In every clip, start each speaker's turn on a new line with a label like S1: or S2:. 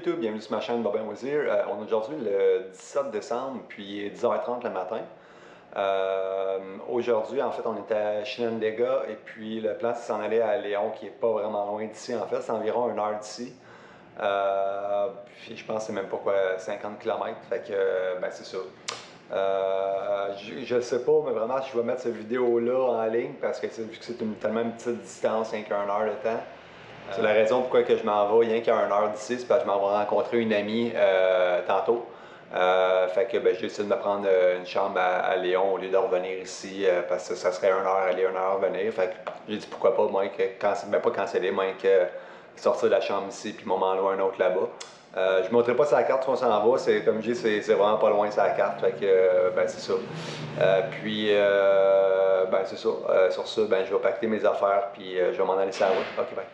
S1: YouTube, bienvenue sur ma chaîne Bobin Wazir. On est aujourd'hui le 17 décembre, puis il est 10h30 le matin. Aujourd'hui, en fait, on était à Chinandega et puis le plan, c'est s'en aller à Léon, qui est pas vraiment loin d'ici. En fait, c'est environ 1 heure d'ici. Puis je pense que c'est même pas quoi, 50 km. Fait que, ben c'est ça. Je sais pas, mais vraiment, je vais mettre cette vidéo-là en ligne parce que vu que c'est tellement une petite distance, rien qu'une heure de temps. C'est la raison pourquoi que je m'en vais rien qu'à 1 heure d'ici, c'est parce que je m'en vais rencontrer une amie tantôt. Fait que ben, j'ai décidé de me prendre une chambre à Léon au lieu de revenir ici parce que ça serait 1 heure aller, 1 heure revenir. Fait que j'ai dit pourquoi pas, moi, ben, pas canceller, moins que sortir de la chambre ici puis m'en louer un autre là-bas. Je ne montrerai pas sa carte où on s'en va, comme je dis, c'est vraiment pas loin sa carte, fait que ben c'est ça. Puis ben c'est ça. Sur ça, ben je vais pacter mes affaires puis je vais m'en aller sur la route. Ok, bye.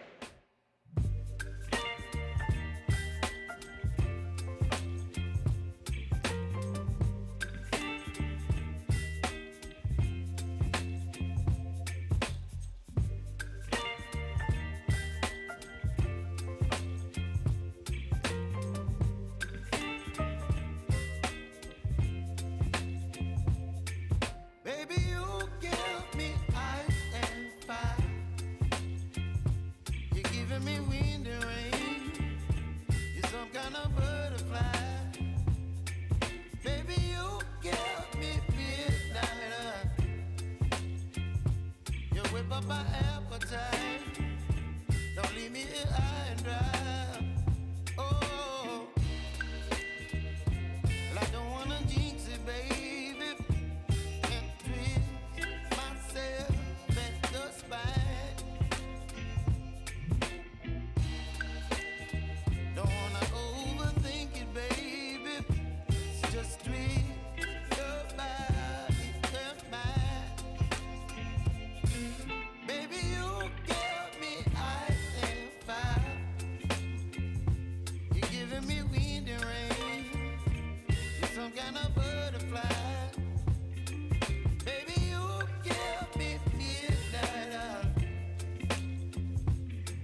S2: My appetite, don't leave me here high and dry. Oh, well, I don't wanna jinx it, baby, and twist myself at the spine. Don't wanna overthink it, baby. It's just twist your body, your mind. Baby, you give me ice and fire. You're giving me wind and rain. You're some kind of butterfly. Baby, you give me midnight.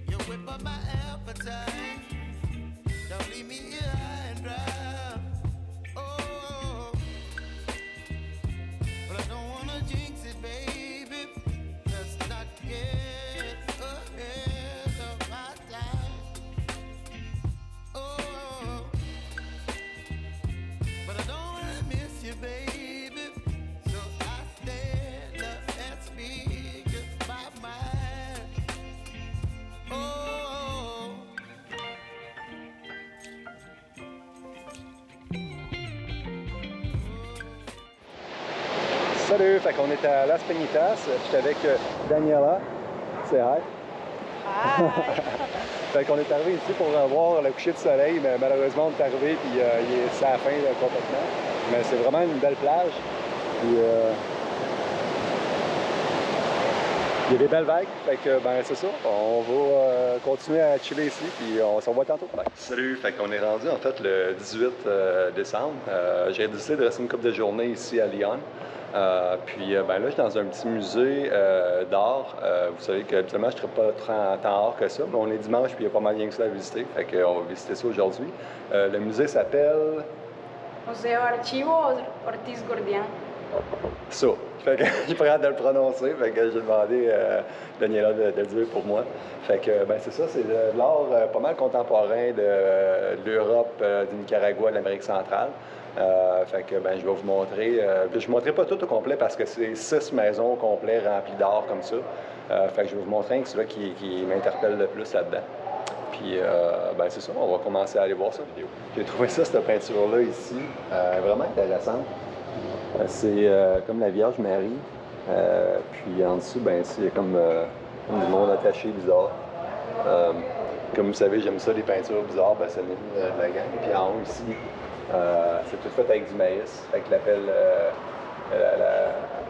S2: You whip up my appetite. Don't leave me here high and dry. Oh, but I don't wanna jinx it, baby. Let's not get ahead of my time. Oh, but I don't wanna miss you, baby. So I stand up and speak my mind. Oh.
S1: Salut, fait qu'on est à Las Peñitas, j'étais avec Daniela, c'est hi.
S3: Hi.
S1: Fait qu'on est arrivé ici pour voir le coucher de soleil, mais malheureusement on est arrivé puis c'est à la fin complètement. Mais c'est vraiment une belle plage. Puis, il y a des belles vagues, fait que ben c'est ça, on va continuer à chiller ici puis on se revoit tantôt. Bye. Salut, fait qu'on est rendu en fait le 18 décembre. J'ai décidé de rester une couple de journées ici à Lyon. Puis ben là, je suis dans un petit musée d'art. Vous savez que habituellement, je ne serais pas tant art que ça, mais on est dimanche puis il y a pas mal rien que ça à visiter. Fait qu'on va visiter ça aujourd'hui. Le musée s'appelle
S3: Museo Archivo Ortiz Gordian.
S1: ça. Fait que j'ai pas hâte de le prononcer, fait que j'ai demandé à Daniela de le dire pour moi. Fait que ben c'est ça, c'est de l'art pas mal contemporain de l'Europe, du Nicaragua, de l'Amérique centrale. Fait que ben je vais vous montrer. Je ne vous montrerai pas tout au complet parce que c'est 6 maisons au complet remplies d'art comme ça. Fait que je vais vous montrer un que celui qui m'interpelle le plus là-dedans. Puis ben c'est ça, on va commencer à aller voir cette vidéo. J'ai trouvé ça, cette peinture-là ici, vraiment intéressante. C'est comme la Vierge Marie, puis en dessous, ben c'est comme du monde attaché bizarre. Comme vous savez, j'aime ça, les peintures bizarres, ben c'est de la gang. Puis en haut ici, c'est tout fait avec du maïs. Fait que l'appelle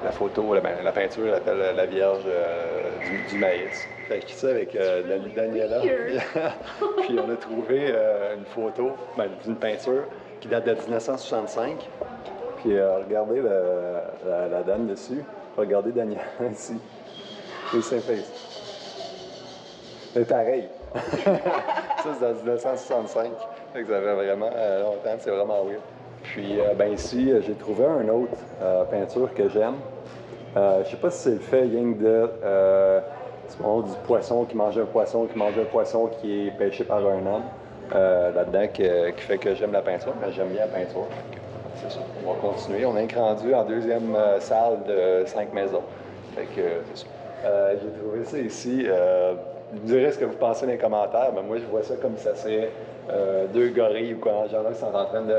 S1: la photo, la peinture, elle appelle la Vierge du maïs. Fait que je suis ça avec Daniela. Puis on a trouvé une photo d'une peinture qui date de 1965. Puis regardez la dame dessus. Regardez Daniela ici. Et c'est face. Mais pareil. Ça, c'est dans 1965. Fait que ça fait vraiment longtemps, c'est vraiment weird. Puis ben ici, j'ai trouvé un autre peinture que j'aime. Je sais pas si c'est le fait rien que de du poisson qui mange un poisson, qui mange un poisson qui est pêché par un homme là-dedans qui fait que j'aime la peinture, mais j'aime bien la peinture. C'est ça. On va continuer. On est rendu en deuxième salle de 5 maisons. Fait que c'est ça. J'ai trouvé ça ici. Vous me direz ce que vous pensez dans les commentaires, mais moi je vois ça comme si ça serait deux gorilles ou quoi, genre là, qui sont en train de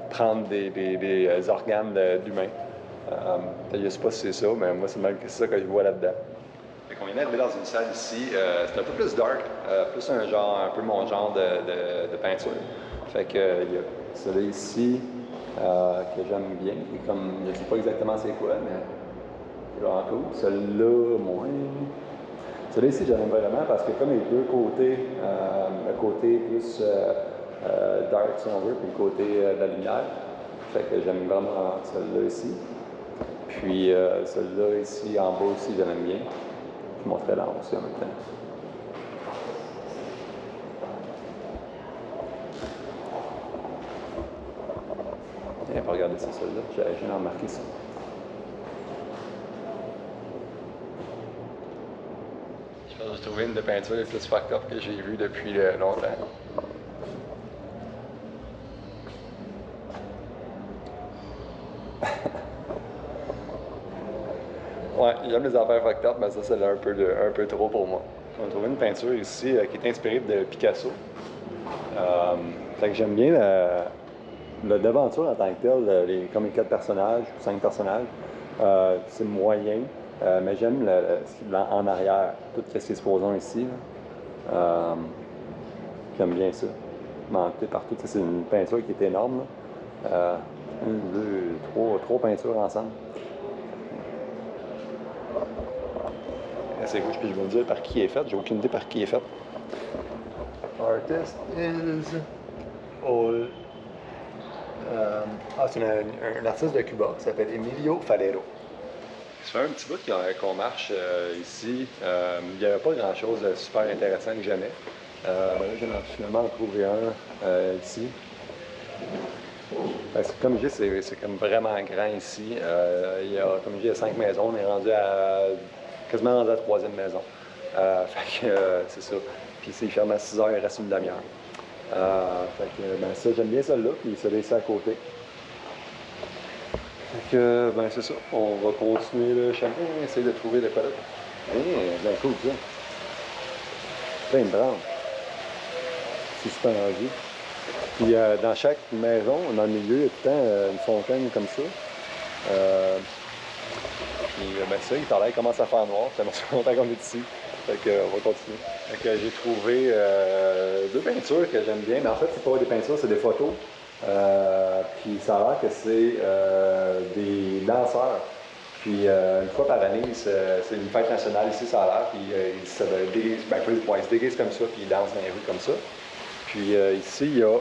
S1: prendre des organes d'humains. Je sais pas si c'est ça, mais moi c'est ça que je vois là-dedans. Fait qu'on vient d'arriver dans une salle ici, c'est un peu plus dark, plus un peu mon genre de peinture. Fait que il y a celui-là ici que j'aime bien, et comme je sais pas exactement c'est quoi, mais c'est vraiment cool. Celui-là, moins. Celui-là ici, j'aime vraiment parce que comme les deux côtés, le côté plus dark si on veut, puis le côté de la lumière, fait que j'aime vraiment celui-là ici. Puis celui-là ici, en bas aussi, j'aime bien. Je vous montrerai là aussi en même temps. Et on va regarder ça, celui-là. J'ai remarqué ça. Je pense que j'ai trouvé une de peinture les plus fucked up que j'ai vue depuis longtemps. Ouais, j'aime les affaires fucked up, mais ça, c'est un peu trop pour moi. On a trouvé une peinture ici qui est inspirée de Picasso. Fait que j'aime bien la devanture en tant que telle, comme les 4 personnages ou 5 personnages. C'est moyen, mais j'aime en arrière, tout ce qui est supposons ici. J'aime bien ça. Manqué partout. C'est une peinture qui est énorme. Une, deux, trois peintures ensemble. C'est gauche, puis je vais vous dire par qui est faite. J'ai aucune idée par qui est faite. Artist is all. C'est un artiste de Cuba qui s'appelle Emilio Falero. Ça fait un petit bout qu'on marche ici. Il n'y avait pas grand-chose de super intéressant que j'aimais. Mais là, j'en ai finalement trouvé un ici. Comme je dis, c'est comme vraiment grand ici. Comme je dis, il y a 5 maisons. On est rendu quasiment rendu à la 3e maison. Fait que c'est ça. Puis c'est fermé à 6 h, il reste une demi-heure. Fait que ben ça, j'aime bien celle-là, puis celui-là ici à côté. Fait que ben c'est ça. On va continuer le chemin, essayer de trouver de quoi là. Bien cool ça. Plein de branches. C'est super envie. Puis dans chaque maison, dans le milieu, il y a tout le temps une fontaine comme ça. Puis ben ça, il parlait, il commence à faire noir. Ça fait longtemps qu'on est ici. Fait que on va continuer. Fait que j'ai trouvé 2 peintures que j'aime bien. Mais en fait, c'est pas des peintures, c'est des photos. Puis ça a l'air que c'est des danseurs. Puis une fois par année, c'est une fête nationale ici, ça a l'air. Puis ils se déguisent comme ça, puis ils dansent dans les rues comme ça. Puis ici, il y a,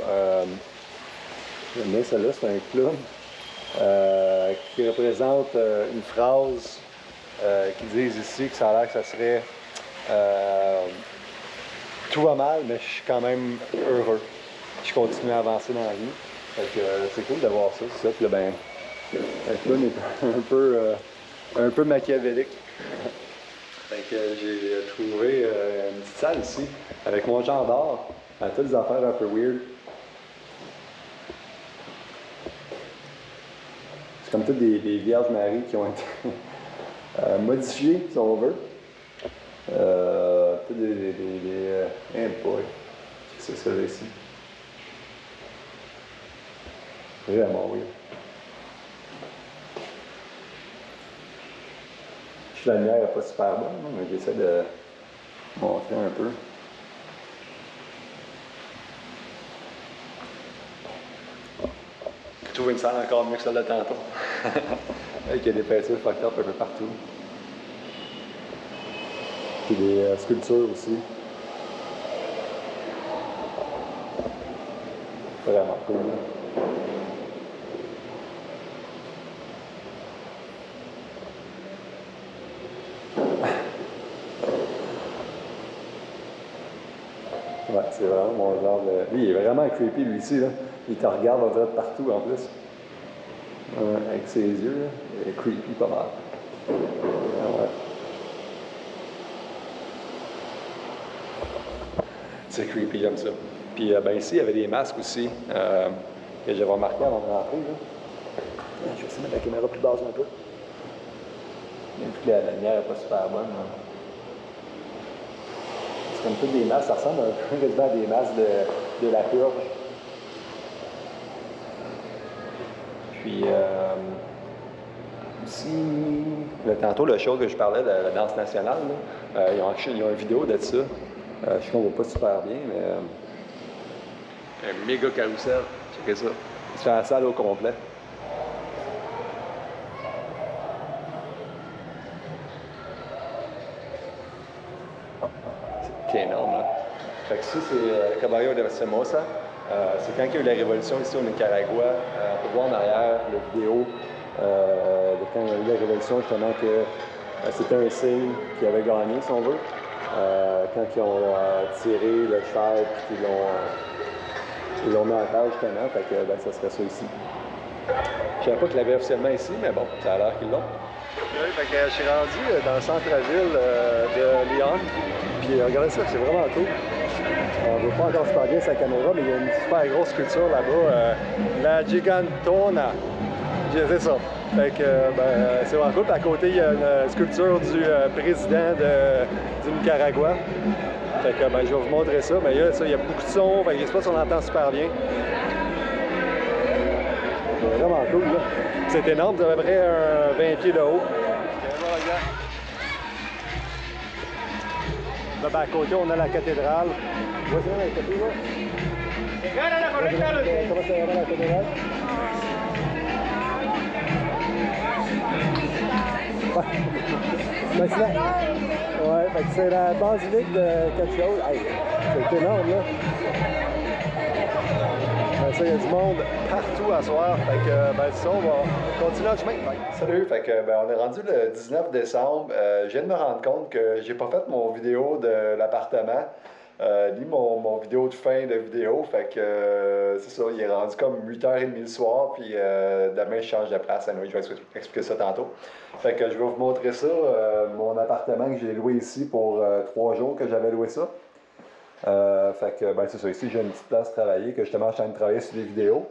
S1: j'aime bien celle-là, c'est un clown qui représente une phrase qu'ils disent ici, que ça a l'air que ça serait tout va mal, mais je suis quand même heureux. Je continue à avancer dans la vie. Fait que c'est cool de voir ça, c'est ça. Puis là, ben, le clown est un peu machiavélique. Fait que j'ai trouvé une petite salle ici, avec mon genre d'art. Toutes des affaires un peu weird. C'est comme toutes des Vierges Marie qui ont été modifiées, si on veut. Toutes hey boy, c'est ça là ici. Vraiment weird. La lumière n'est pas super bonne, mais j'essaie de montrer un peu. Je trouve une salle encore mieux que celle de tantôt. Il y a des peintures fucked up un peu partout. Puis des sculptures aussi. Vraiment cool. Là. Ouais, c'est vraiment mon genre de. Lui, il est vraiment creepy, lui ici, là. Il te regarde, on dirait de partout en plus. Avec ses yeux, là. Il est creepy pas mal. Ah ouais. C'est creepy, j'aime ça. Puis ben ici, il y avait des masques aussi que j'avais remarqué avant de rentrer. Là. Je vais essayer de mettre la caméra plus basse un peu. Même que la lumière n'est pas super bonne. Hein. C'est comme tous des masques, ça ressemble un peu quasiment à des masques de la purge. Puis ici, tantôt, le show que je parlais de la danse nationale, là, ils ont une vidéo de ça. Je sais qu'on ne voit pas super bien, mais un méga carrousel. Checkez ça. C'est la salle au complet. C'est énorme, là. Fait que ça, c'est le Caballo de Somoza. C'est quand il y a eu la révolution ici au Nicaragua. On peut voir en arrière la vidéo de quand il y a eu la révolution, justement, que c'était un signe qui avait gagné, si on veut. Quand ils ont tiré le cheval et qu'ils l'ont mis en terre, justement. Fait que ben, ça serait ça ici. Je ne savais pas qu'ils l'avaient officiellement ici, mais bon, ça a l'air qu'ils l'ont. Oui, fait que je suis rendu dans le centre-ville de Lyon. Puis regardez ça, c'est vraiment cool. On ne voit pas encore super bien sa caméra, mais il y a une super grosse sculpture là-bas, la Gigantona. C'est ça. Fait que ben, c'est vraiment cool. Puis à côté, il y a une sculpture du président du Nicaragua. Fait que ben, je vais vous montrer ça. Mais il y a beaucoup de sons. Fait que je sais pas si on entend super bien. C'est vraiment cool, là. C'est énorme, c'est à peu près 20 pieds de haut. Là, ben, à côté, on a la cathédrale. Voici la cathédrale. Comment ça va la cathédrale? Ouais, fait que c'est la basilique de quelque chose. Hey, c'est énorme, là. Ben, ça, il y a du monde partout à soir. Fait que, ben, ça, on va continuer notre chemin. Bye. Salut, fait que, ben, on est rendu le 19 décembre. Je viens de me rendre compte que j'ai pas fait mon vidéo de l'appartement. Ni mon vidéo de fin de vidéo. Fait que, c'est ça, il est rendu comme 8h30 le soir. Puis demain, je change de place. Anyway, je vais expliquer ça tantôt. Fait que je vais vous montrer ça, mon appartement que j'ai loué ici pour 3 jours que j'avais loué ça. Fait que, ben, c'est ça. Ici, j'ai une petite place travailler que justement, je suis en train de travailler sur des vidéos.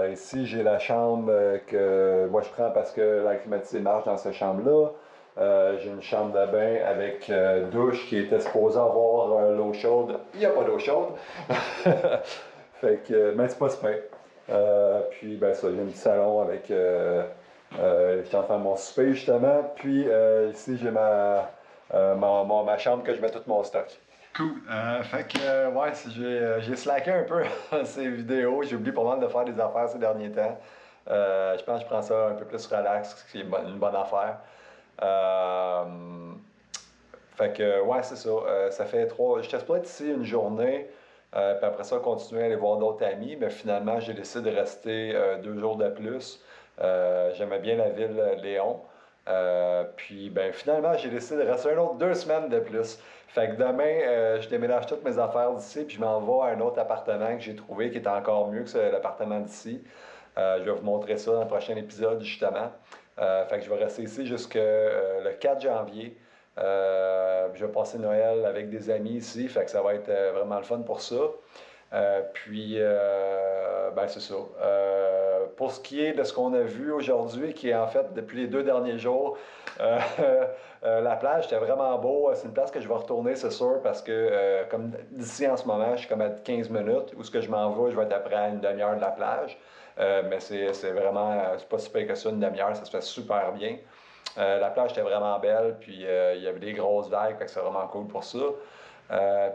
S1: Ici, j'ai la chambre que moi je prends parce que la climatisée marche dans cette chambre-là. J'ai une chambre de bain avec douche qui était supposée avoir l'eau chaude. Il n'y a pas d'eau chaude. Fait que, ben, c'est pas super. Puis, ben, ça, j'ai un petit salon avec. Je suis en train de mon souper justement. Puis, ici, j'ai ma chambre que je mets tout mon stock. Cool. Fait que, ouais, j'ai slacké un peu ces vidéos. J'ai oublié pas mal de faire des affaires ces derniers temps. Je pense que je prends ça un peu plus relax, ce qui est une bonne affaire. Fait que, ouais, c'est ça. Ça fait 3. J'étais supposé être ici une journée, puis après ça, continuer à aller voir d'autres amis, mais finalement, j'ai décidé de rester 2 jours de plus. J'aimais bien la ville Léon. Puis, ben, finalement, j'ai décidé de rester un autre 2 semaines de plus. Fait que demain, je déménage toutes mes affaires d'ici, puis je m'en vais à un autre appartement que j'ai trouvé qui est encore mieux que l'appartement d'ici. Je vais vous montrer ça dans le prochain épisode, justement. Fait que je vais rester ici jusqu'au le 4 janvier. Je vais passer Noël avec des amis ici, fait que ça va être vraiment le fun pour ça. Puis, ben c'est ça. Pour ce qui est de ce qu'on a vu aujourd'hui, qui est en fait depuis les 2 derniers jours, la plage était vraiment beau. C'est une place que je vais retourner, c'est sûr, parce que comme d'ici en ce moment, je suis comme à 15 minutes. Où ce que je m'en vais, je vais être après à une demi-heure de la plage. Mais c'est vraiment, c'est pas si pire que ça, une demi-heure, ça se fait super bien. La plage était vraiment belle, puis il y avait des grosses vagues, fait que c'est vraiment cool pour ça.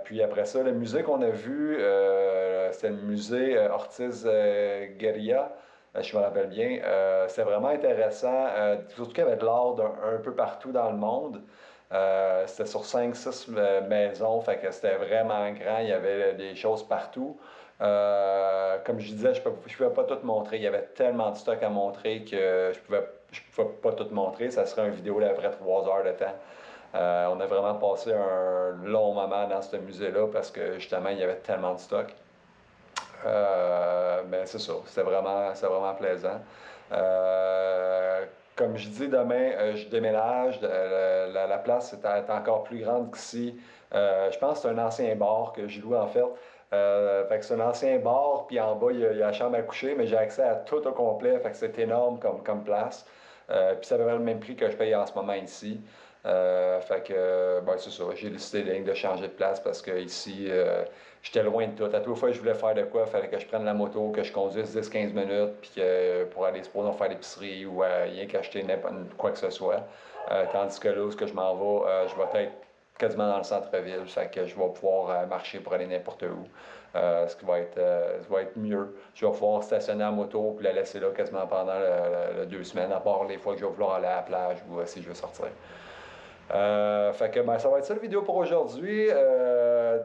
S1: Puis après ça, le musée qu'on a vu, c'était le musée Ortiz Guerilla, je me rappelle bien. C'était vraiment intéressant, surtout qu'il y avait de l'art un peu partout dans le monde. C'était sur 5-6 maisons, fait que c'était vraiment grand, il y avait des choses partout. Comme je disais, je pouvais pas tout montrer. Il y avait tellement de stock à montrer que je pouvais pas tout montrer. Ça serait une vidéo d'à peu près 3 heures de temps. On a vraiment passé un long moment dans ce musée-là parce que justement, il y avait tellement de stock. Mais c'est ça, c'est vraiment plaisant. Comme je dis, demain, je déménage. La place est encore plus grande qu'ici. Je pense que c'est un ancien bar que je loue en fait. Fait que c'est un ancien bar, puis en bas, il y a la chambre à coucher, mais j'ai accès à tout au complet. Fait que c'est énorme comme place. Puis ça va le même prix que je paye en ce moment ici. Fait que, ben, c'est ça. J'ai décidé de changer de place parce que ici, j'étais loin de tout. À toute fois que je voulais faire de quoi, il fallait que je prenne la moto, que je conduise 10-15 minutes, puis que pour aller supposons faire l'épicerie ou rien qu'acheter quoi que ce soit. Tandis que là, où ce que je m'en vais, je vais être quasiment dans le centre-ville. Fait que je vais pouvoir marcher pour aller n'importe où. Ce qui va être mieux. Je vais pouvoir stationner la moto puis la laisser là quasiment pendant 2 semaines, à part les fois que je vais vouloir aller à la plage ou si je veux sortir. Fait que ben, ça va être ça la vidéo pour aujourd'hui.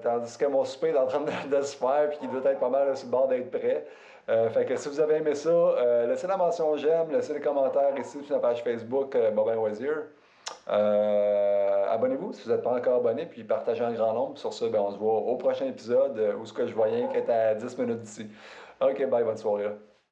S1: Tandis que mon souper est en train de se faire puis qu'il doit être pas mal sur le bord d'être prêt. Fait que si vous avez aimé ça, laissez la mention j'aime, laissez les commentaires ici sur la page Facebook Bobin Loisir. Abonnez-vous si vous n'êtes pas encore abonné, puis partagez en grand nombre. Sur ça, ben, on se voit au prochain épisode où ce que je voyais qui est à 10 minutes d'ici. Ok, bye, bonne soirée.